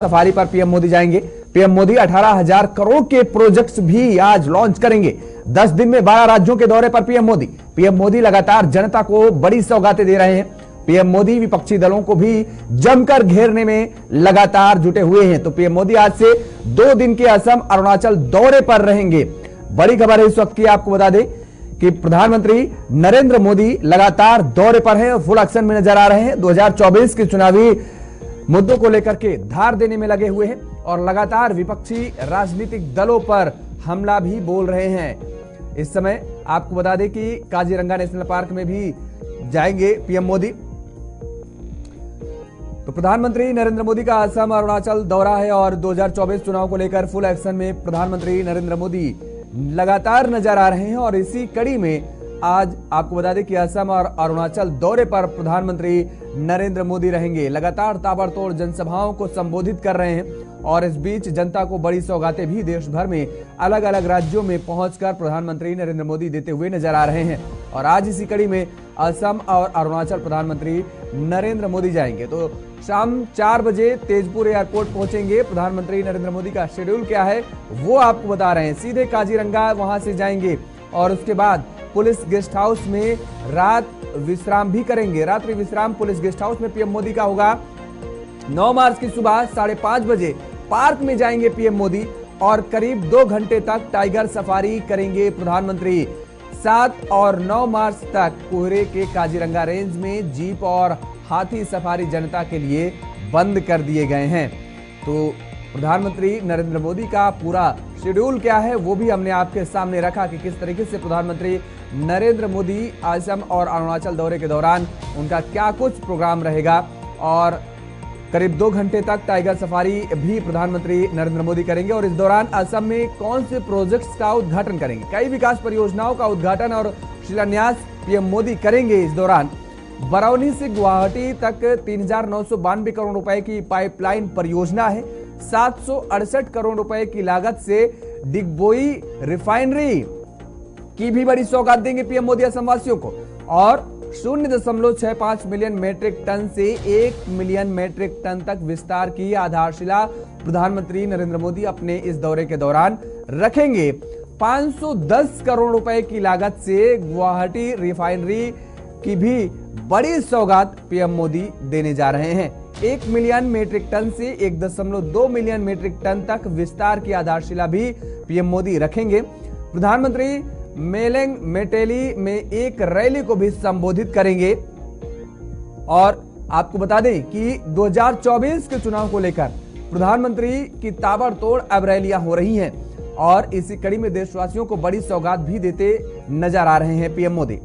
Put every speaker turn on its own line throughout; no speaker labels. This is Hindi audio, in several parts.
सफारी पर पीएम मोदी जाएंगे। पीएम मोदी 18,000 करोड़ के प्रोजेक्ट्स भी आज लॉन्च करेंगे। 10 दिन में 12 राज्यों के दौरे पर पीएम मोदी। पीएम मोदी लगातार जनता को बड़ी सौगातें दे रहे हैं। पीएम मोदी विपक्षी दलों को भी जमकर घेरने में लगातार जुटे हुए हैं। तो पीएम मोदी आज से 2 दिन के असम अरुणाचल दौरे पर रहेंगे। बड़ी खबर है इस वक्त की, आपको बता दें कि प्रधानमंत्री नरेंद्र मोदी लगातार दौरे पर हैं, फुल एक्शन में नजर आ रहे हैं। 2024 के चुनावी मुद्दों को लेकर के धार देने में लगे हुए हैं और लगातार विपक्षी राजनीतिक दलों पर हमला भी बोल रहे हैं। इस समय आपको बता दें कि काजीरंगा नेशनल पार्क में भी जाएंगे पीएम मोदी। तो प्रधानमंत्री नरेंद्र मोदी का असम अरुणाचल दौरा है और 2024 चुनाव को लेकर फुल एक्शन में प्रधानमंत्री नरेंद्र मोदी लगातार नजर आ रहे हैं। और इसी कड़ी में आज आपको बता दें कि असम और अरुणाचल दौरे पर प्रधानमंत्री नरेंद्र मोदी रहेंगे। लगातार ताबड़तोड़ जनसभाओं को संबोधित कर रहे हैं और इस बीच जनता को बड़ी सौगातें भी देश भर में अलग अलग राज्यों में पहुंचकर प्रधानमंत्री नरेंद्र मोदी देते हुए नजर आ रहे हैं। और आज इसी कड़ी में असम और अरुणाचल प्रधानमंत्री नरेंद्र मोदी जाएंगे। तो शाम 4 बजे तेजपुर एयरपोर्ट पहुंचेंगे। प्रधानमंत्री नरेंद्र मोदी का शेड्यूल क्या है वो आपको बता रहे हैं। सीधे काजीरंगा वहां से जाएंगे और उसके बाद पुलिस गेस्ट हाउस में रात विश्राम भी करेंगे। रात्रि विश्राम पुलिस गेस्ट हाउस में पीएम मोदी का होगा। 9 मार्च की सुबह 5:30 बजे पार्क में जाएंगे पीएम मोदी और करीब 2 घंटे तक टाइगर सफारी करेंगे प्रधानमंत्री। 7 और 9 मार्च तक कोहरे के काजीरंगा रेंज में जीप और हाथी सफारी जनता के लिए बंद कर दिए गए हैं। तो प्रधानमंत्री नरेंद्र मोदी का पूरा शेड्यूल क्या है वो भी हमने आपके सामने रखा कि किस तरीके से प्रधानमंत्री नरेंद्र मोदी असम और अरुणाचल दौरे के दौरान उनका क्या कुछ प्रोग्राम रहेगा। और करीब 2 घंटे तक टाइगर सफारी भी प्रधानमंत्री नरेंद्र मोदी करेंगे। और इस दौरान असम में कौन से प्रोजेक्ट्स का उद्घाटन करेंगे, कई विकास परियोजनाओं का उद्घाटन और शिलान्यास पीएम मोदी करेंगे। इस दौरान बरौनी से गुवाहाटी तक 3,992 करोड़ रुपए की पाइपलाइन परियोजना है। 768 करोड़ रुपए की लागत से डिगबोई रिफाइनरी की भी बड़ी सौगात देंगे पीएम मोदी असमवासियों को। और 0.65 मिलियन मेट्रिक टन से 1 मिलियन मेट्रिक टन तक विस्तार की आधारशिला प्रधानमंत्री नरेंद्र मोदी अपने इस दौरे के दौरान रखेंगे। 510 करोड़ रुपए की लागत से गुवाहाटी रिफाइनरी की भी बड़ी सौगात पीएम मोदी देने जा रहे हैं। 1 मिलियन मेट्रिक टन से 1.2 मिलियन मेट्रिक टन तक विस्तार की आधारशिला भी पीएम मोदी रखेंगे। प्रधानमंत्री मेलेंग मेटेली में एक रैली को भी संबोधित करेंगे। और आपको बता दें कि 2024 के चुनाव को लेकर प्रधानमंत्री की ताबड़तोड़ अब रैलियां हो रही हैं और इसी कड़ी में देशवासियों को बड़ी सौगात भी देते नजर आ रहे हैं पीएम मोदी।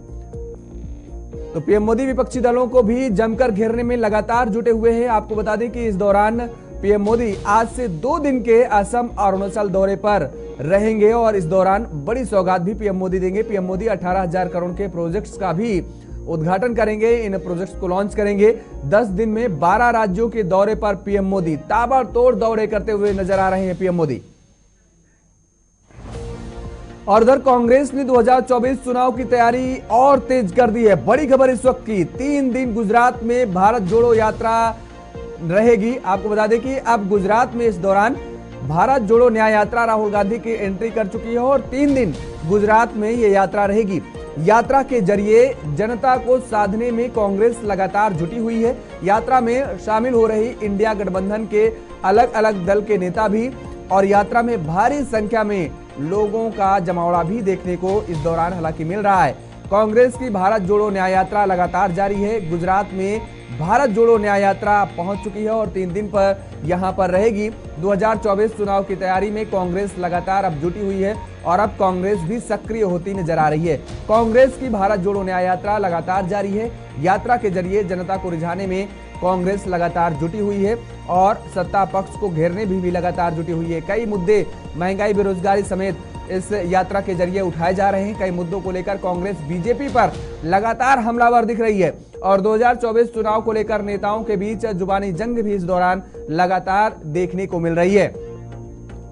तो पीएम मोदी विपक्षी दलों को भी जमकर घेरने में लगातार जुटे हुए हैं। आपको बता दें कि इस दौरान पीएम मोदी आज से 2 दिन के असम और अरुणाचल दौरे पर रहेंगे और इस दौरान बड़ी सौगात भी पीएम मोदी देंगे। पीएम मोदी 18,000 करोड़ के प्रोजेक्ट्स का भी उद्घाटन करेंगे, इन प्रोजेक्ट्स को लॉन्च करेंगे। 10 दिन में 12 राज्यों के दौरे पर पीएम मोदी ताबड़तोड़ दौरे करते हुए नजर आ रहे हैं पीएम मोदी। और उधर कांग्रेस ने 2024 चुनाव की तैयारी और तेज कर दी है। बड़ी खबर इस वक्त की, 3 दिन गुजरात में भारत जोड़ो यात्रा रहेगी। आपको बता दें कि अब गुजरात में इस दौरान भारत जोड़ो न्याय यात्रा राहुल गांधी की एंट्री कर चुकी है और 3 दिन गुजरात में ये यात्रा रहेगी। यात्रा के जरिए जनता को साधने में कांग्रेस लगातार जुटी हुई है। यात्रा में शामिल हो रही इंडिया गठबंधन के अलग अलग दल के नेता भी और यात्रा में भारी संख्या में लोगों का जमावड़ा भी देखने को इस दौरान हालांकि मिल रहा है। कांग्रेस की भारत जोड़ो न्याय यात्रा लगातार जारी है। गुजरात में भारत जोड़ो न्याय यात्रा पहुंच चुकी है और 3 दिन पर यहां पर रहेगी। 2024 चुनाव की तैयारी में कांग्रेस लगातार अब जुटी हुई है और अब कांग्रेस भी सक्रिय होती नजर आ रही है। कांग्रेस की भारत जोड़ो न्याय यात्रा लगातार जारी है। यात्रा के जरिए जनता को रिझाने में कांग्रेस लगातार जुटी हुई है और सत्ता पक्ष को घेरने भी लगातार जुटी हुई है। कई मुद्दे महंगाई, बेरोजगारी समेत इस यात्रा के जरिए उठाए जा रहे हैं। कई मुद्दों को लेकर कांग्रेस बीजेपी पर लगातार हमलावर दिख रही है और 2024 चुनाव को लेकर नेताओं के बीच जुबानी जंग भी इस दौरान लगातार देखने को मिल रही है।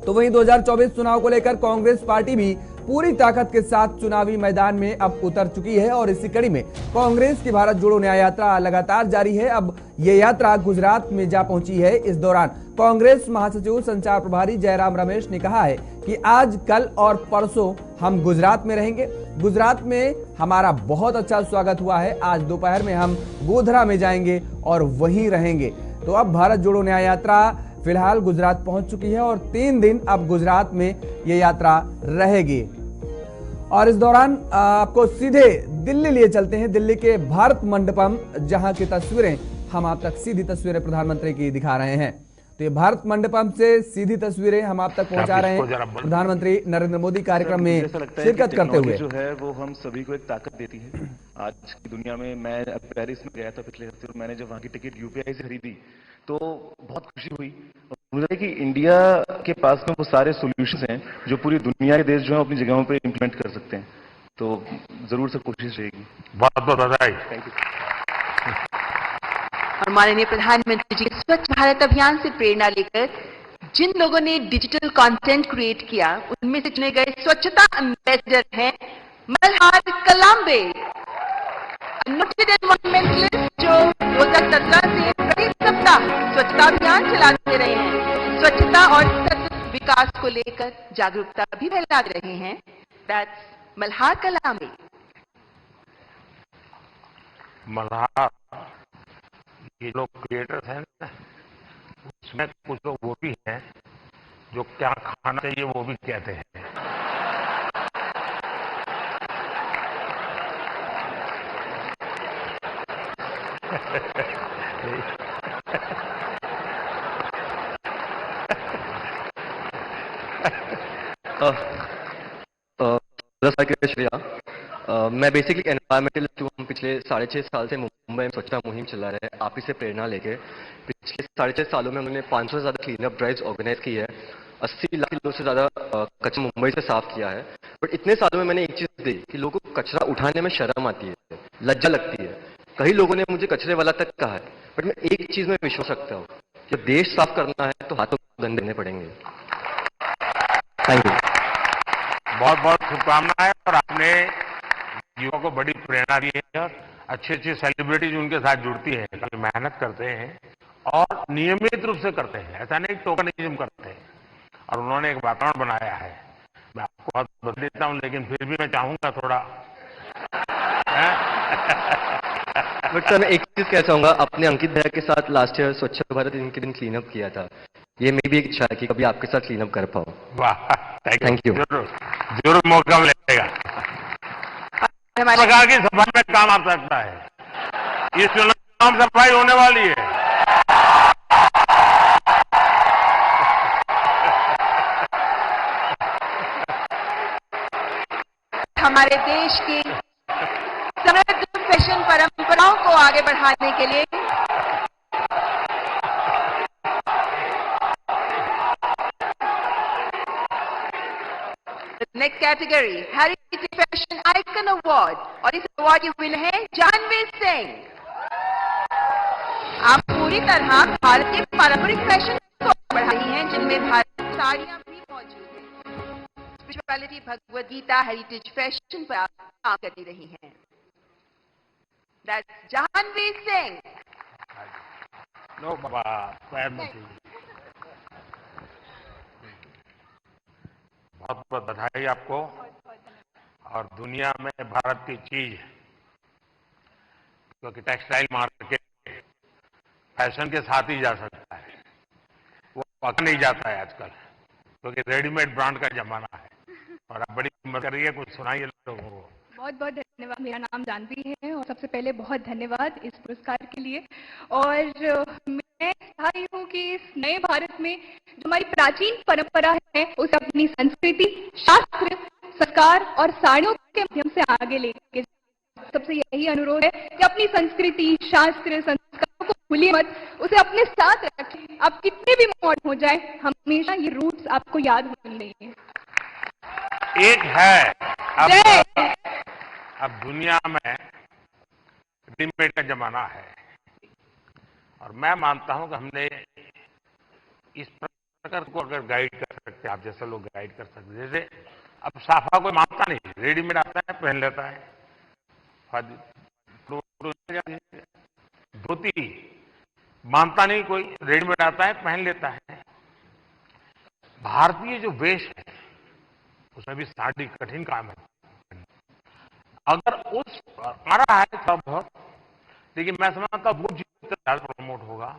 तो वहीं 2024 चुनाव को लेकर कांग्रेस पार्टी भी पूरी ताकत के साथ चुनावी मैदान में अब उतर चुकी है और इसी कड़ी में कांग्रेस की भारत जोड़ो न्याय यात्रा लगातार जारी है। अब ये यात्रा गुजरात में जा पहुंची है। इस दौरान कांग्रेस महासचिव संचार प्रभारी जयराम रमेश ने कहा है कि आज, कल और परसों हम गुजरात में रहेंगे। गुजरात में हमारा बहुत अच्छा स्वागत हुआ है। आज दोपहर में हम गोधरा में जाएंगे और वहीं रहेंगे। तो अब भारत जोड़ो न्याय यात्रा फिलहाल गुजरात पहुंच चुकी है और 3 दिन अब गुजरात में ये यात्रा रहेगी। और इस दौरान आपको सीधे दिल्ली लिए चलते हैं, दिल्ली के भारत मंडपम, जहां की तस्वीरें हम आप तक, सीधी तस्वीरें प्रधानमंत्री की दिखा रहे हैं। तो ये भारत मंडपम से सीधी तस्वीरें हम आप तक पहुंचा रहे हैं। प्रधानमंत्री नरेंद्र मोदी कार्यक्रम में शिरकत करते हुए।
जो है वो हम सभी को एक ताकत देती है। आज की दुनिया में मैं पेरिस में गया था पिछले हफ्ते और मैंने जब वहां की टिकट यूपीआई से खरीदी तो बहुत खुशी हुई। मुझे लगा कि इंडिया के पास में वो सारे सॉल्यूशंस हैं जो पूरी दुनिया के देश जो है अपनी जगहों पे इंप्लीमेंट कर सकते हैं। तो जरूर से कोशिश रहेगी।
बहुत बहुत बधाई।
Thank you.
और माननीय प्रधानमंत्री जी स्वच्छ भारत अभियान से प्रेरणा लेकर जिन लोगों ने डिजिटल कंटेंट क्रिएट किया, उनमें से चुने गए स्वच्छता एम्बेसडर हैं मल्हार कलाम्बे, नोटेड एनवायरमेंटलिस्ट जो 2017 से प्रति सप्ताह स्वच्छता अभियान चलाते रहे हैं, स्वच्छता और सतत विकास को लेकर जागरूकता भी फैला रहे हैं। दैट्स मल्हार कलाम्बे।
मल्हार, ये लोग क्रिएटर्स हैं ना, उसमें कुछ लोग वो भी हैं जो क्या खाना चाहिए वो भी कहते हैं।
मैं बेसिकली एनवायरमेंटलिस्ट हूँ। हम पिछले 6.5 साल से मुंबई में स्वच्छता मुहिम चला रहे हैं। आप ही से प्रेरणा लेके पिछले 6.5 सालों में हमने 500 से ज्यादा क्लीन अप ड्राइव्स ऑर्गेनाइज की है। 80 लाख किलो से ज्यादा कचरा मुंबई से साफ किया है। बट इतने सालों में मैंने एक चीज देखी कि लोगों को कचरा उठाने में शर्म आती है, लज्जा लगती है। कई लोगों ने मुझे कचरे वाला तक कहा है। बट मैं एक चीज में विश्वास रखता हूँ कि देश साफ करना है तो हाथों गंदे करने पड़ेंगे। Thank you.
बहुत बहुत शुभकामनाएं। और आपने युवाओं को बड़ी प्रेरणा दी है और अच्छी अच्छी सेलिब्रिटीज उनके साथ जुड़ती है, काफी मेहनत करते हैं और नियमित रूप से करते हैं, ऐसा नहीं टोकनिज्म करते हैं। और उन्होंने एक वातावरण बनाया है। मैं आपको बहुत बता देता हूं, लेकिन फिर भी मैं चाहूंगा थोड़ा
बट सर मैं एक चीज कहना चाहूंगा, अपने अंकित भैया के साथ लास्ट ईयर स्वच्छ भारत के दिन क्लीन अप किया था। ये मेरी भी एक इच्छा है कि कभी आपके साथ क्लीन अप कर पाऊं।
वाह,
थैंक यू।
जरूर मौका मिलेगा। प्रकार की सफाई में काम आ सकता है। इस चुनाव में सफाई होने वाली है।
हमारे देश की समृद्ध फैशन परंपराओं को आगे बढ़ाने के लिए next category heritage fashion icon award, और इस अवार्ड के विनर हैं जानवी सिंह। आप पूरी तरह भारत के पारंपरिक फैशन को बढ़ा रही हैं, जिनमें भारतीय साड़ियां भी मौजूद हैं। Spirituality, Bhagavad Gita, heritage fashion पर आप काम करती रही हैं। दैट्स जानवी सिंह।
नो बाबा, पैर मत छूइए। बहुत बहुत बधाई आपको। और दुनिया में भारत की चीज, क्योंकि टेक्सटाइल मार्केट फैशन के साथ ही जा सकता है, वो पक नहीं जाता है आजकल, क्योंकि रेडीमेड ब्रांड का जमाना है। और आप बड़ी हिम्मत कर रही है, कुछ सुनाइए लोगों को।
बहुत बहुत धन्यवाद। मेरा नाम जानवी है और सबसे पहले बहुत धन्यवाद इस पुरस्कार के लिए। और मैं चाह रही हूँ कि इस नए भारत में जो हमारी प्राचीन परंपरा है उसे अपनी संस्कृति, शास्त्र, संस्कार और साड़ियों के माध्यम से आगे लेके सबसे यही अनुरोध है कि अपनी संस्कृति, शास्त्र, संस्कारों को भूलिए मत, उसे अपने साथ रखें। आप कितने भी मॉडर्न हो जाए, हमेशा ये रूट्स आपको याद होनी चाहिए।
एक है अब दुनिया में रेडीमेड का जमाना है, और मैं मानता हूं कि हमने इस प्रकार को अगर गाइड कर सकते, आप जैसे लोग गाइड कर सकते। जैसे अब साफा कोई मानता नहीं, रेडीमेड आता है पहन लेता है। धोती मानता नहीं कोई, रेडीमेड आता है पहन लेता है। भारतीय जो वेश है उसमें भी साड़ी कठिन काम है। अगर उस आ रहा है तब बहुत, लेकिन मैं समझता हूं वो जितना ज्यादा प्रमोट होगा,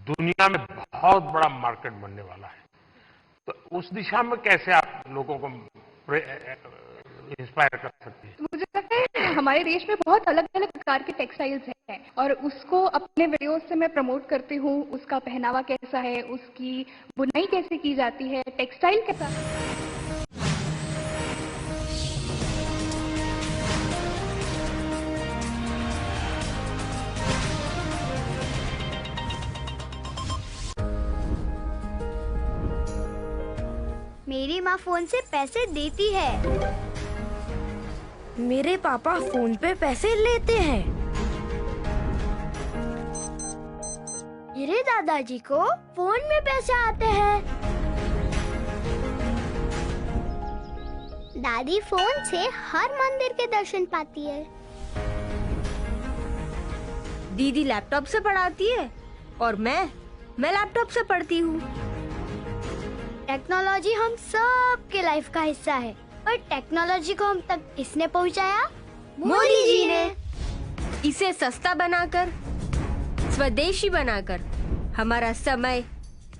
दुनिया में बहुत बड़ा मार्केट बनने वाला है। तो उस दिशा में कैसे आप लोगों को इंस्पायर कर सकती है?
मुझे लगता है हमारे देश में बहुत अलग अलग प्रकार के टेक्सटाइल्स हैं और उसको अपने वीडियोस से मैं प्रमोट करती हूँ। उसका पहनावा कैसा है, उसकी बुनाई कैसे की जाती है, टेक्सटाइल कैसा है।
मेरी माँ फोन से पैसे देती है।
मेरे पापा फोन पे पैसे लेते हैं।
मेरे दादाजी को फोन में पैसे आते हैं। दादी फोन से हर मंदिर के दर्शन पाती है।
दीदी लैपटॉप से पढ़ाती है और मैं लैपटॉप से पढ़ती हूँ।
टेक्नोलॉजी हम सब के लाइफ का हिस्सा है, और टेक्नोलॉजी को हम तक किसने पहुंचाया? मोदी जी ने।
इसे सस्ता बनाकर, स्वदेशी बनाकर, हमारा समय,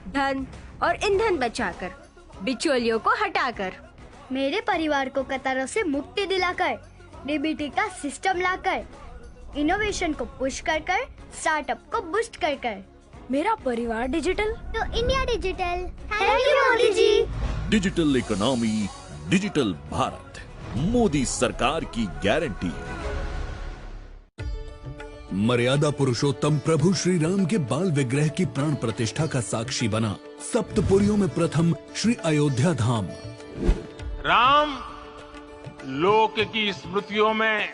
धन और ईंधन बचाकर, बिचौलियों को हटाकर,
मेरे परिवार को कतारों से मुक्ति दिलाकर, डीबीटी का सिस्टम लाकर, इनोवेशन को पुश कर स्टार्टअप को बूस्ट कर।
मेरा परिवार डिजिटल
तो India digital. Thank you Modi ji.
Digital economy, digital Bharat, Modi सरकार की गारंटी।
मर्यादा पुरुषोत्तम प्रभु श्री राम के बाल विग्रह की प्राण प्रतिष्ठा का साक्षी बना सप्तपुरियों में प्रथम श्री अयोध्या धाम।
राम लोक की स्मृतियों में,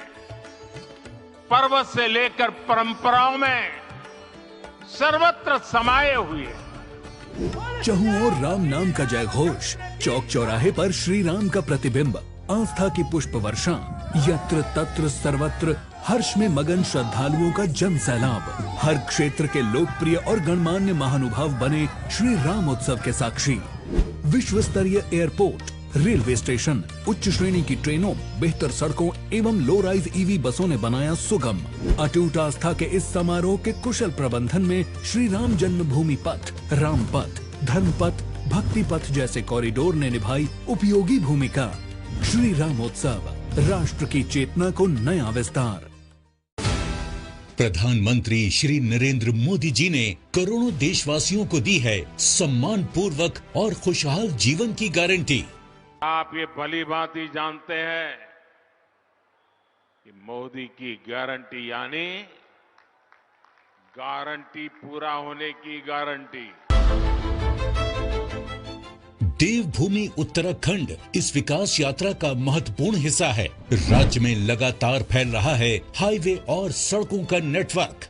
पर्वत से लेकर परंपराओं में सर्वत्र समाये हुए।
चहुं ओर राम नाम का जय घोष, चौक चौराहे पर श्री राम का प्रतिबिंब, आस्था की पुष्प वर्षा, यत्र तत्र सर्वत्र हर्ष में मगन श्रद्धालुओं का जन सैलाब। हर क्षेत्र के लोकप्रिय और गणमान्य महानुभाव बने श्री राम उत्सव के साक्षी। विश्व स्तरीय एयरपोर्ट, रेलवे स्टेशन, उच्च श्रेणी की ट्रेनों, बेहतर सड़कों एवं लो राइज ईवी बसों ने बनाया सुगम। अटूट आस्था के इस समारोह के कुशल प्रबंधन में श्री राम जन्मभूमि पथ, राम पथ, धर्म पथ, भक्ति पथ जैसे कॉरिडोर ने निभाई उपयोगी भूमिका। श्री राम उत्सव, राष्ट्र की चेतना को नया विस्तार।
प्रधानमंत्री श्री नरेंद्र मोदी जी ने करोड़ों देशवासियों को दी है सम्मान पूर्वक और खुशहाल जीवन की गारंटी।
आप ये भली भांति जानते हैं कि मोदी की गारंटी यानी गारंटी पूरा होने की गारंटी।
देवभूमि उत्तराखंड इस विकास यात्रा का महत्वपूर्ण हिस्सा है। राज्य में लगातार फैल रहा है हाईवे और सड़कों का नेटवर्क।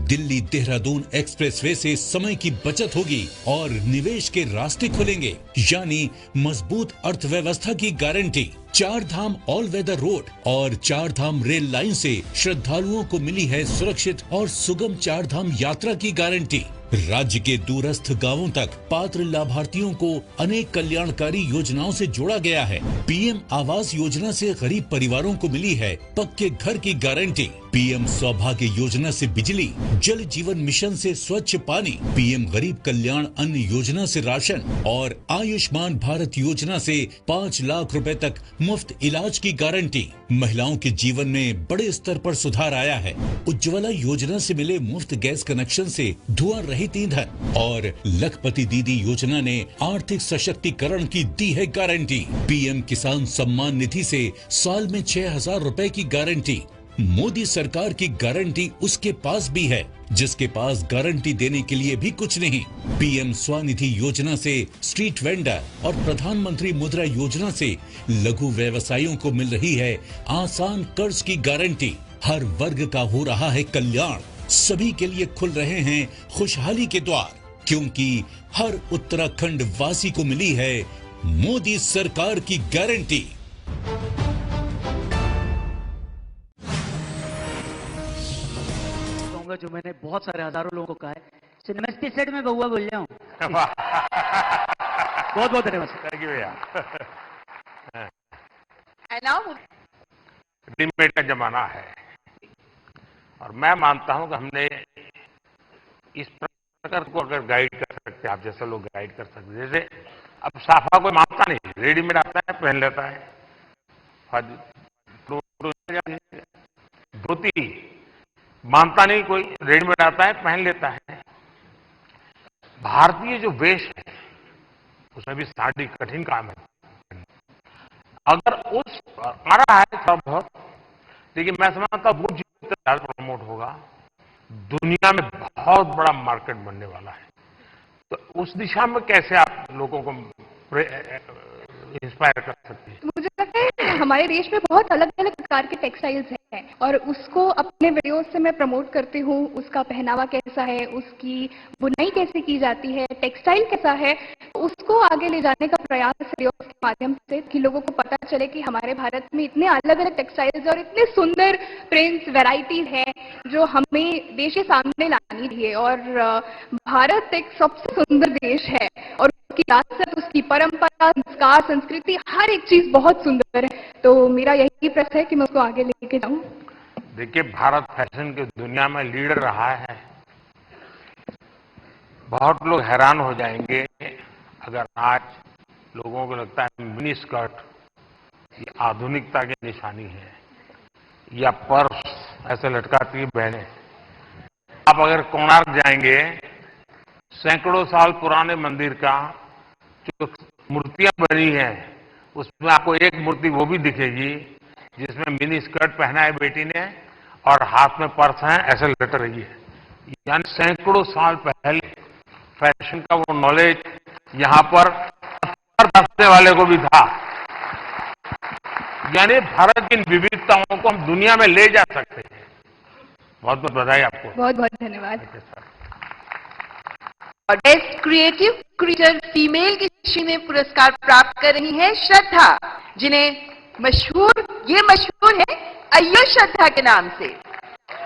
दिल्ली देहरादून एक्सप्रेसवे से समय की बचत होगी और निवेश के रास्ते खुलेंगे, यानी मजबूत अर्थव्यवस्था की गारंटी। 4 धाम ऑल वेदर रोड और 4 धाम रेल लाइन से श्रद्धालुओं को मिली है सुरक्षित और सुगम 4 धाम यात्रा की गारंटी। राज्य के दूरस्थ गांवों तक पात्र लाभार्थियों को अनेक कल्याणकारी योजनाओं से जोड़ा गया है। पीएम आवास योजना से गरीब परिवारों को मिली है पक्के घर की गारंटी। पीएम सौभाग्य योजना से बिजली, जल जीवन मिशन से स्वच्छ पानी, पीएम गरीब कल्याण अन्न योजना से राशन और आयुष्मान भारत योजना से 5 लाख रुपए तक मुफ्त इलाज की गारंटी। महिलाओं के जीवन में बड़े स्तर पर सुधार आया है। उज्ज्वला योजना से मिले मुफ्त गैस कनेक्शन से धुआं रहित ईंधन और लखपति दीदी योजना ने आर्थिक सशक्तिकरण की दी है गारंटी। पीएम किसान सम्मान निधि से साल में 6,000 रुपए की गारंटी। मोदी सरकार की गारंटी उसके पास भी है जिसके पास गारंटी देने के लिए भी कुछ नहीं। पीएम स्वनिधि योजना से स्ट्रीट वेंडर और प्रधानमंत्री मुद्रा योजना से लघु व्यवसायियों को मिल रही है आसान कर्ज की गारंटी। हर वर्ग का हो रहा है कल्याण, सभी के लिए खुल रहे हैं खुशहाली के द्वार, क्योंकि हर उत्तराखंड वासी को मिली है मोदी सरकार की गारंटी।
जो मैंने बहुत सारे हजारों लोगों को कहा है। सो नमस्ते सर, मैं बहुआ बोल रहा हूँ। बहुत बहुत धन्यवाद।
थैंक यू भैया। रेडीमेड का जमाना है और मैं मानता हूं कि हमने इस प्रकार को अगर गाइड कर सकते हैं, आप जैसे लोग गाइड कर सकते हैं। जैसे अब साफा कोई मानता नहीं, रेडीमेड आता है पहन लेता है, धोती मानता नहीं कोई, रेडीमेड आता है पहन लेता है। भारतीय जो वेश है उसमें भी साड़ी कठिन काम है। अगर उस आ रहा है थोड़ा बहुत, लेकिन मैं समझता हूं वो जितना ज्यादा प्रमोट होगा, दुनिया में बहुत बड़ा मार्केट बनने वाला है। तो उस दिशा में कैसे आप लोगों को इंस्पायर कर सकती है?
मुझे लगता है कि हमारे देश में बहुत अलग अलग प्रकार के टेक्सटाइल्स हैं और उसको अपने वीडियोस से मैं प्रमोट करती हूँ। उसका पहनावा कैसा है, उसकी बुनाई कैसे की जाती है, टेक्सटाइल कैसा है, उसको आगे ले जाने का प्रयास वीडियोस के माध्यम से, कि लोगों को पता चले कि हमारे भारत में इतने अलग अलग टेक्सटाइल्स और इतने सुंदर प्रिंट्स, वेराइटीज हैं जो हमें देश के सामने लानी चाहिए। और भारत एक सबसे सुंदर देश है और उसकी विरासत, उसकी परंपरा, संस्कार, संस्कृति, हर एक चीज बहुत सुंदर है। तो मेरा यही प्रयास है कि मैं उसको आगे लेके जाऊं।
देखिए, भारत फैशन की दुनिया में लीडर रहा है। बहुत लोग हैरान हो जाएंगे अगर आज लोगों को लगता है मिनी स्कर्ट ये आधुनिकता की निशानी है, या पर्स ऐसे लटकाती है बहनें। आप अगर कोणार्क जाएंगे, सैकड़ों साल पुराने मंदिर का जो मूर्तियां बनी हैं, उसमें आपको एक मूर्ति वो भी दिखेगी जिसमें मिनी स्कर्ट पहना है बेटी ने और हाथ में पर्स है, ऐसे लटक रही है। यानी सैकड़ों साल पहले फैशन का वो नॉलेज यहां पर दसने वाले को भी था। यानी भारत की इन विविधताओं को हम दुनिया में ले जा सकते हैं। बहुत बहुत बधाई आपको।
बहुत बहुत धन्यवाद।
और बेस्ट क्रिएटिव क्रिएटर फीमेल की श्रेणी में पुरस्कार प्राप्त कर रही है श्रद्धा, जिन्हें मशहूर है अय्यो श्रद्धा के नाम से।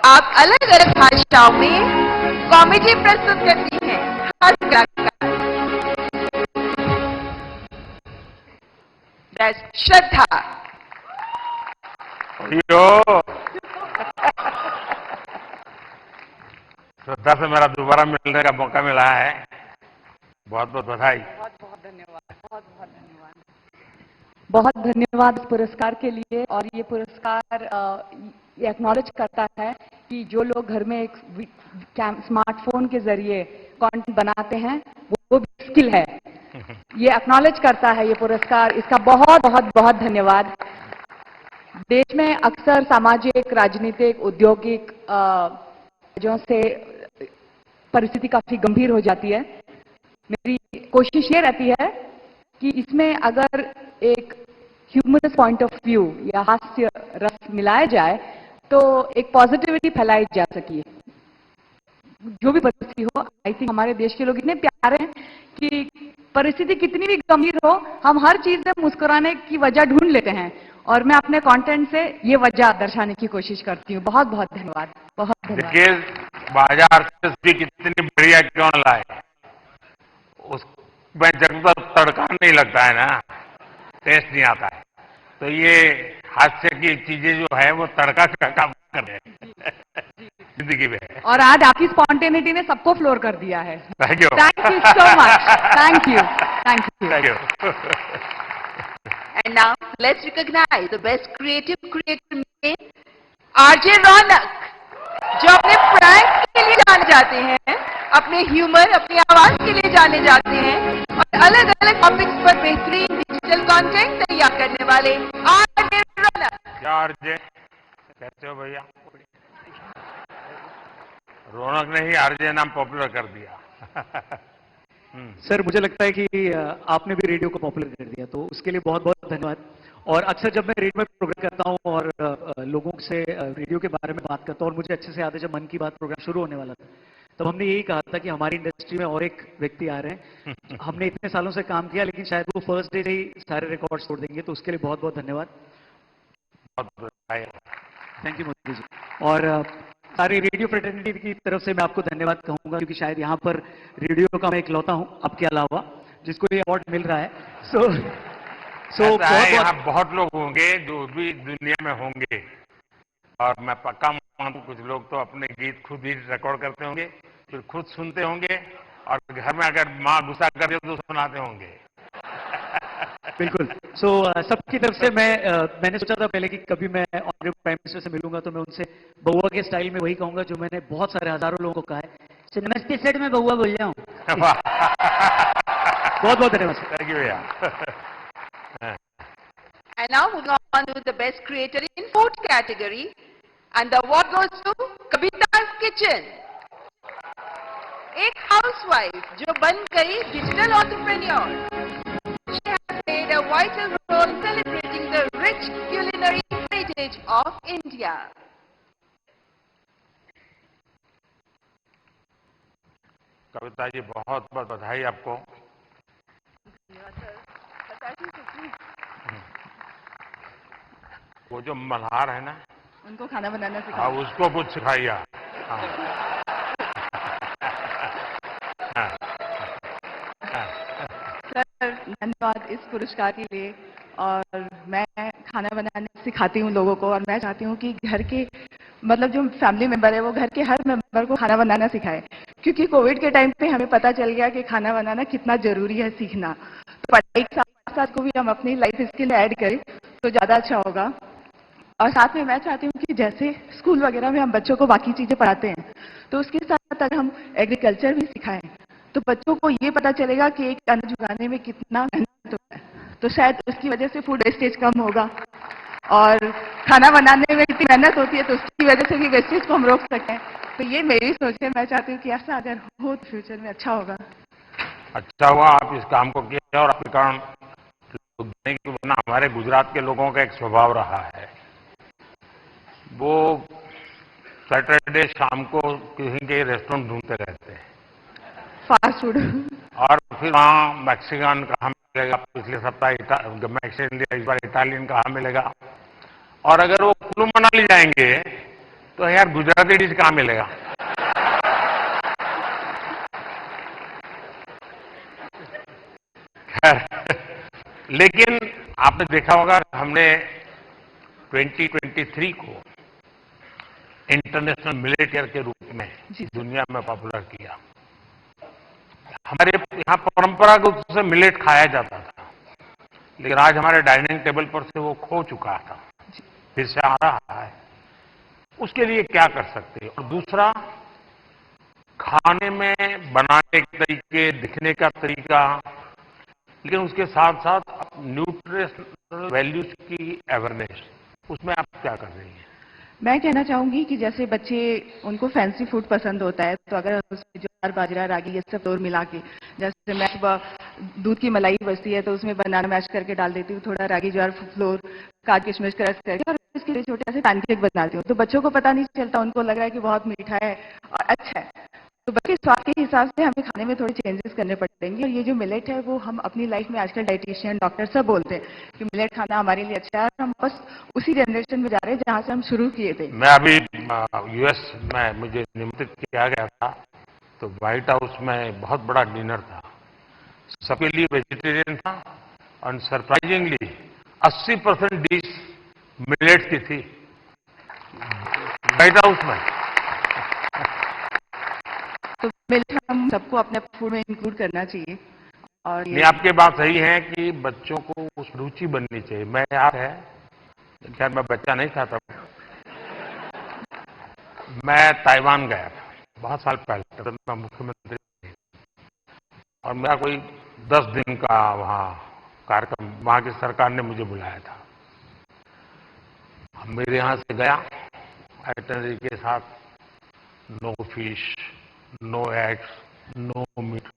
आप अलग अलग भाषाओं में कॉमेडी प्रस्तुत करती हैं। श्रद्धा।
श्रद्धा से मेरा दोबारा मिलने का मौका मिला है। बहुत बहुत बधाई।
बहुत बहुत धन्यवाद। बहुत बहुत धन्यवाद। बहुत धन्यवाद इस पुरस्कार के लिए। और ये पुरस्कार ये एक्नॉलेज करता है कि जो लोग घर में एक स्मार्टफोन के जरिए कंटेंट बनाते हैं वो भी स्किल है। ये एक्नॉलेज करता है ये पुरस्कार। इसका बहुत बहुत बहुत धन्यवाद। देश में अक्सर सामाजिक, राजनीतिक, औद्योगिक वजहों से परिस्थिति काफी गंभीर हो जाती है। मेरी कोशिश ये रहती है कि इसमें अगर एक ह्यूमरस पॉइंट ऑफ व्यू या हास्य रस मिलाया जाए तो एक पॉजिटिविटी फैलाई जा सकी। जो भी परिस्थिति हो, आई थिंक हमारे देश के लोग इतने प्यारे हैं कि परिस्थिति कितनी भी गंभीर हो, हम हर चीज में मुस्कुराने की वजह ढूंढ लेते हैं और मैं अपने कंटेंट से ये वजह दर्शाने की कोशिश करती हूँ। बहुत बहुत धन्यवाद। बहुत धन्यवाद।
देखिए, बाजार से भी कितनी बढ़िया क्यों न लाए, उसमें जब तक तड़का नहीं लगता है ना, टेस्ट नहीं आता है। तो ये हास्य की चीजें जो है वो तड़का का काम कर रहे हैं जिंदगी में।
और आज आपकी स्पॉन्टेनिटी ने सबको फ्लोर कर दिया है।
Thank you.
Thank you so much. Thank you. Thank you.
Thank you.
And now let's recognize the best creative creator में आरजे रौनक, जो अपने प्रैंक के लिए जाने जाते हैं, अपने ह्यूमर, अपनी आवाज के लिए जाने जाते हैं और अलग अलग टॉपिक्स पर बेहतरीन डिजिटल कंटेंट तैयार करने वाले आरजे रौनक।
क्या आरजे कैसे हो भैया? रौनक ने ही आरजे नाम पॉपुलर कर दिया।
सर, मुझे लगता है कि आपने भी रेडियो को पॉपुलर कर दिया, तो उसके लिए बहुत बहुत धन्यवाद। और अक्सर जब मैं रेडियो में प्रोग्राम करता हूं और लोगों से रेडियो के बारे में बात करता हूं, और मुझे अच्छे से याद है जब मन की बात प्रोग्राम शुरू होने वाला था, तब हमने यही कहा था कि हमारी इंडस्ट्री में और एक व्यक्ति आ रहे हैं। हमने इतने सालों से काम किया, लेकिन शायद वो फर्स्ट डे से ही सारे रिकॉर्ड्स तोड़ देंगे, तो उसके लिए बहुत बहुत धन्यवाद। थैंक यू मोदी जी। और सारे रेडियो फ्रेटर्निटी की तरफ से मैं आपको धन्यवाद कहूंगा, क्योंकि शायद यहाँ पर रेडियो का मैं इकलौता हूँ आपके अलावा जिसको ये अवार्ड मिल रहा है।
ऐसा है, यहाँ बहुत लोग होंगे जो भी दुनिया में होंगे, और मैं पक्का मानता हूं कुछ लोग तो अपने गीत खुद ही रिकॉर्ड करते होंगे, फिर खुद सुनते होंगे, और घर में अगर माँ गुस्सा कर दे तो सुनाते होंगे।
बिल्कुल। सबकी तरफ से मैंने सोचा था पहले कि कभी मैं ऑनरेबल प्राइम मिनिस्टर से मिलूंगा तो मैं उनसे बउआ के स्टाइल में वही कहूंगा जो मैंने बहुत सारे हजारों लोगों को कहा है। नमस्ते सर, मैं बउआ बोल रहा हूँ। बहुत बहुत धन्यवाद।
थैंक यू भैया।
And now moving on to the best creator in food category, and the award goes to Kavita's Kitchen. एक हाउसवाइफ जो बन गई digital entrepreneur. She has played a vital role in celebrating the rich culinary heritage of India.
Kavita ji, बहुत बहुत बधाई आपको। वो जो मल्हार है ना,
उनको खाना बनाना
हाँ,
सिखाओ।
उसको कुछ सिखाइए।
सर, धन्यवाद इस पुरस्कार के लिए। और मैं खाना बनाना सिखाती हूँ लोगों को, और मैं चाहती हूँ कि घर के मतलब जो फैमिली मेंबर है वो घर के हर मेंबर को खाना बनाना सिखाए, क्योंकि कोविड के टाइम पे हमें पता चल गया कि खाना बनाना कितना जरूरी है सीखना। तो पढ़ाई के साथ साथ को भी हम अपनी लाइफ स्किल ऐड करें तो ज्यादा अच्छा होगा। और साथ में मैं चाहती हूँ कि जैसे स्कूल वगैरह में हम बच्चों को बाकी चीजें पढ़ाते हैं, तो उसके साथ अगर हम एग्रीकल्चर भी सिखाएं तो बच्चों को ये पता चलेगा कि एक अन्न उगाने में कितना मेहनत होता है। तो शायद उसकी वजह से फूड वेस्टेज कम होगा, और खाना बनाने में इतनी मेहनत होती है तो उसकी वजह से भी वेस्टेज को हम रोक सकते हैं। तो ये मेरी सोच है, मैं चाहती हूँ कि ऐसा अगर हो तो फ्यूचर में अच्छा होगा।
अच्छा हुआ आप इस काम को किया, और आपके कारण वरना हमारे गुजरात के लोगों का एक स्वभाव रहा है, वो सैटरडे शाम को कहीं के रेस्टोरेंट ढूंढते रहते हैं,
फास्ट फूड।
और फिर वहाँ मैक्सिकन कहाँ मिलेगा, पिछले सप्ताह मैक्सिकन लिया, इस बार इटालियन कहाँ मिलेगा, और अगर वो कुल्लू मनाली जाएंगे तो यार गुजराती डिश कहाँ मिलेगा। लेकिन आपने देखा होगा हमने 2023 को इंटरनेशनल मिलेट ईयर के रूप में दुनिया में पॉपुलर किया। हमारे यहाँ परंपरागत रूप से मिलेट खाया जाता था, लेकिन आज हमारे डाइनिंग टेबल पर से वो खो चुका था, फिर से आ रहा है। उसके लिए क्या कर सकते हैं? और दूसरा, खाने में बनाने के तरीके, दिखने का तरीका, लेकिन उसके साथ साथ न्यूट्रिशनल वैल्यूज की अवेयरनेस, उसमें आप क्या कर रही हैं?
मैं कहना चाहूंगी कि जैसे बच्चे उनको फैंसी फूड पसंद होता है, तो अगर उसमें ज्वार, बाजरा, रागी ये सब फ्लोर मिला के, जैसे मैं सुबह दूध की मलाई बचती है तो उसमें बनाना मैश करके डाल देती हूँ, थोड़ा रागी ज्वार फ्लोर काट किशमिश क्रश करके, और इसके लिए छोटे से पैनकेक बनाती हूँ। तो बच्चों को पता नहीं चलता, उनको लग रहा है कि बहुत मीठा है और अच्छा है। तो बच्चे स्वाद के हिसाब से हमें खाने में थोड़े चेंजेस करने पड़ेंगे। और ये जो मिलेट है वो हम अपनी लाइफ में आजकल डाइटिशियन, डॉक्टर सब बोलते हैं कि मिलेट खाना हमारे लिए अच्छा है, और हम बस उसी जनरेशन में जा रहे हैं जहाँ से हम शुरू किए थे।
मैं अभी यूएस में मुझे निमंत्रित किया गया था, तो व्हाइट हाउस में बहुत बड़ा डिनर था, सबके लिए वेजिटेरियन था, और सरप्राइजिंगली 80% डिश मिलेट की थी व्हाइट हाउस में।
तो मिलेट हम सबको अपने फूड में इंक्लूड करना चाहिए। और
ये आपकी बात सही है कि बच्चों को उस रुचि बननी चाहिए। मैं याद है, खैर मैं बच्चा नहीं था तब, मैं ताइवान गया था बहुत साल पहले, तब मैं मुख्यमंत्री, और मेरा कोई 10 दिन का वहाँ कार्यक्रम, वहाँ की सरकार ने मुझे बुलाया था। मेरे यहाँ से गया आइटनरी के साथ, no fish, no eggs, no meat,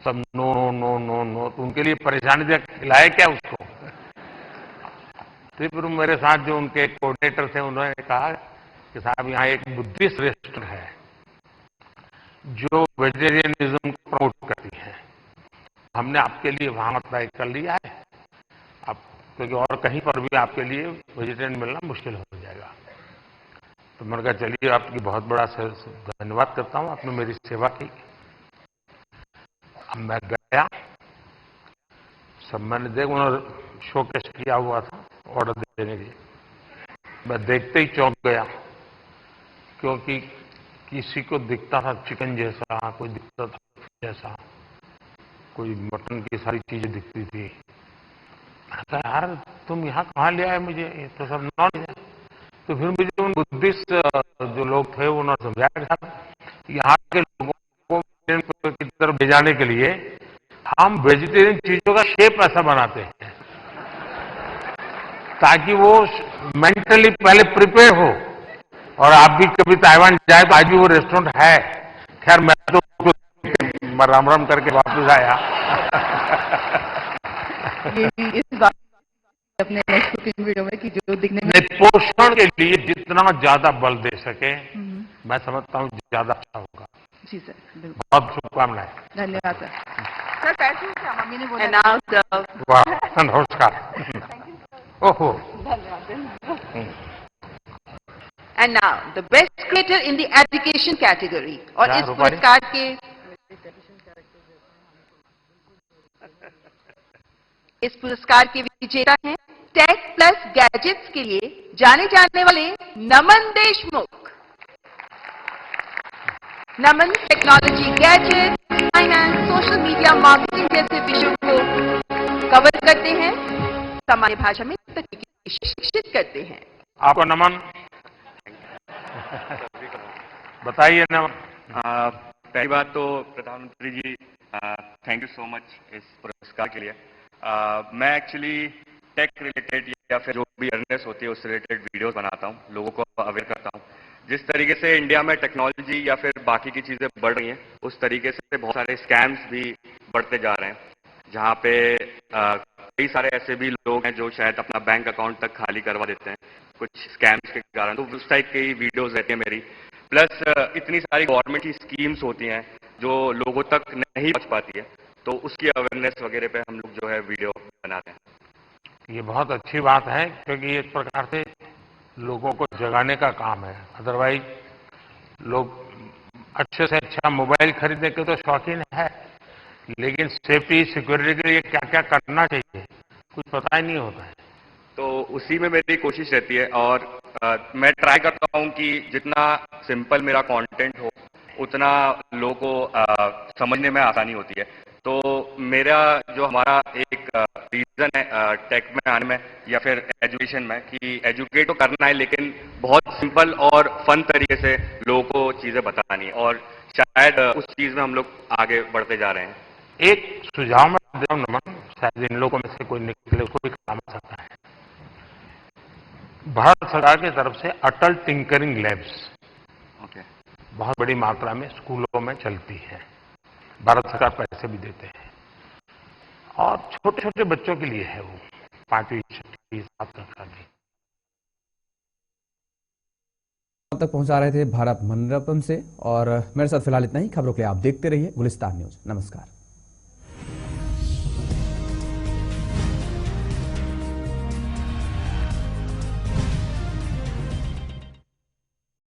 सब no no no no no. तो उनके लिए परेशानी थी, खिलाए क्या उसको। फिर मेरे साथ जो उनके कोऑर्डिनेटर थे, उन्होंने कहा कि साहब यहाँ एक बुद्धिस्ट रेस्टोरेंट है जो वेजिटेरियनिज्म को प्रमोट करती है, हमने आपके लिए वहां तय कर लिया है, आप क्योंकि और कहीं पर भी आपके लिए वेजिटेरियन मिलना मुश्किल हो जाएगा। तो मैंने कहा चलिए आपकी बहुत बड़ा धन्यवाद करता हूँ, आपने मेरी सेवा की। अब मैं गया, सब मैंने देखा, उन्होंने शोकेस किया हुआ था ऑर्डर देने के लिए। मैं देखते ही चौंक गया, क्योंकि किसी को दिखता था चिकन जैसा, कोई दिखता था जैसा, कोई मटन की सारी चीजें दिखती थी। मैंने कहा यार तुम यहाँ कहाँ ले आए मुझे, ये तो सब नॉन है। तो फिर मुझे उन बुद्धिस्ट जो लोग थे उन्होंने समझाया कि यहाँ के लोगों को की तरफ ले जाने के लिए हम वेजिटेरियन चीजों का शेप ऐसा बनाते हैं ताकि वो मेंटली पहले प्रिपेयर हो। और आप भी कभी ताइवान जाए तो आज भी वो रेस्टोरेंट है। खैर मैं तो राम राम करके वापस आया।
ये इस बात अपने नेक्स्ट कुकिंग वीडियो में कि जो दिखने में
पोषण के लिए जितना ज्यादा बल दे सके, मैं समझता हूँ ज्यादा अच्छा होगा।
जी सर, बिल्कुल।
बहुत शुभकामनाएं।
धन्यवाद सर। सर पैसे क्या मम्मी ने बोला?
वाह, नमस्कार। ओहो,
And now the best creator in the education category और इस पुरस्कार के विजेता हैं टेक प्लस गैजेट्स के लिए जाने जाने वाले Naman Deshmukh. Naman technology, gadget, finance, social media marketing जैसे विषयों को कवर करते हैं, सामान्य भाषा में तकनीकी शिक्षित करते हैं।
आपको नमन। बताइए नमन।
पहली बात तो प्रधानमंत्री जी थैंक यू सो मच इस पुरस्कार के लिए। मैं एक्चुअली टेक रिलेटेड या फिर जो भी अवेयरनेस होती है उस रिलेटेड वीडियोस बनाता हूँ, लोगों को अवेयर करता हूँ। जिस तरीके से इंडिया में टेक्नोलॉजी या फिर बाकी की चीजें बढ़ रही हैं, उस तरीके से बहुत सारे स्कैम्स भी बढ़ते जा रहे हैं, जहाँ पे कई सारे ऐसे भी लोग हैं जो शायद अपना बैंक अकाउंट तक खाली करवा देते हैं कुछ स्कैम्स के कारण। तो उस टाइप की वीडियोस रहती है मेरी। प्लस इतनी सारी गवर्नमेंट की स्कीम्स होती हैं जो लोगों तक नहीं पहुंच पाती है, तो उसकी अवेयरनेस वगैरह पे हम लोग जो है वीडियो बनाते हैं।
ये बहुत अच्छी बात है, क्योंकि एक प्रकार से लोगों को जगाने का काम है। अदरवाइज लोग अच्छे से अच्छा मोबाइल खरीदने के तो शौकीन है, लेकिन सेफ्टी सिक्योरिटी के लिए क्या क्या करना चाहिए कुछ पता ही नहीं होता है।
तो उसी में मेरी कोशिश रहती है और मैं ट्राई करता हूँ कि जितना सिंपल मेरा कंटेंट हो उतना लोगों को समझने में आसानी होती है। तो मेरा जो हमारा एक रीजन है टेक में आने में या फिर एजुकेशन में, कि एजुकेट तो करना है लेकिन बहुत सिंपल और फन तरीके से लोगों को चीजें बतानी है, और शायद उस चीज में हम लोग आगे बढ़ते जा रहे हैं।
एक सुझाव मैं दे रहा हूं नमन, शायद इन लोगों में से कोई निकले, उसको भी काम आ सकता है। भारत सरकार की तरफ से अटल टिंकरिंग लैब्स बहुत बड़ी मात्रा में स्कूलों में चलती है। भारत सरकार पैसे भी देते हैं और छोटे छोटे बच्चों के लिए है, वो 5वीं 6वीं 7वीं कक्षा
तक पहुंचा रहे थे भारत मनोरम से। और मेरे साथ फिलहाल इतना ही। खबरों के लिए आप देखते रहिए गुलिस्तान न्यूज। नमस्कार।